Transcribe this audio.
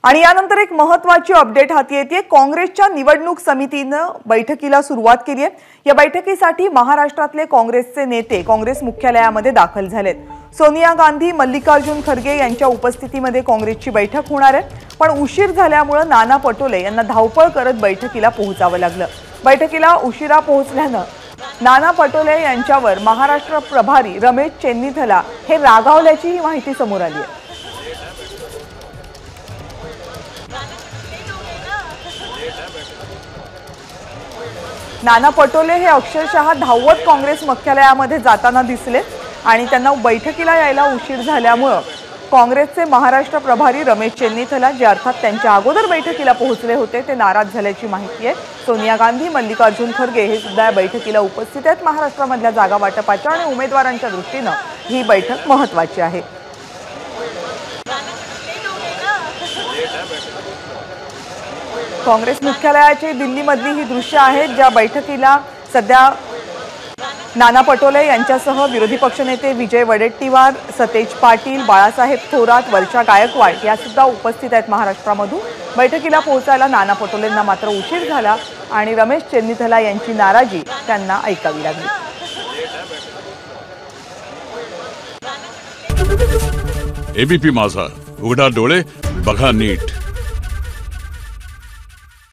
आणि यानंतर एक महत्त्वाची अपडेट हाती येते। काँग्रेसच्या निवडणूक समितीनं बैठकीला सुरुवात केली आहे। या बैठकीसाठी महाराष्ट्रातले काँग्रेसचे नेते काँग्रेस मुख्यालयामध्ये दाखल झालेत। सोनिया गांधी, मल्लिकार्जुन खरगे यांच्या उपस्थितीमध्ये काँग्रेसची बैठक होणार आहे। पण उशीर झाल्यामुळे नाना पटोले यांना धावपळ करत बैठकीला पोहोचावं लागलं। बैठकीला उशिरा पोहोचल्यानं नाना पटोले यांच्यावर महाराष्ट्र प्रभारी रमेश चेन्नीथला हे रागावल्याची माहिती समोर आली आहे। नाना पटोले हे अक्षरशः धावत काँग्रेस मुख्यालयामध्ये जाताना दिसले आणि त्यांना बैठकीला यायला उशीर झाल्यामुळे काँग्रेसचे महाराष्ट्र प्रभारी रमेश चेन्नीथला जे अर्थात त्यांच्या अगोदर बैठकीला पोहोचले होते ते नाराज झाल्याची माहिती आहे। सोनिया गांधी, मल्लिकार्जुन खरगे हे सुद्धा बैठकीला उपस्थित आहेत। महाराष्ट्रामधल्या जागा वाटपाच्या आणि उमेदवारांच्या दृष्टीने ही बैठक महत्त्वाची आहे। काँग्रेस मुख्यालयाची दिल्लीमधली ही दृश्य आहेत ज्या बैठकीला सध्या नाना पटोले यांच्यासह विरोधी पक्षनेते विजय वडेट्टीवार, सतेज पाटील, बाळासाहेब थोरात, वर्षा गायकवाड या सुद्धा उपस्थित आहेत महाराष्ट्रामधून। बैठकीला पोहोचायला नाना पटोलेंना मात्र उशीर झाला आणि रमेश चेन्नीथला यांची नाराजी त्यांना ऐकावी लागली। एबीपी माझा, उघडा डोळे बघा नीट।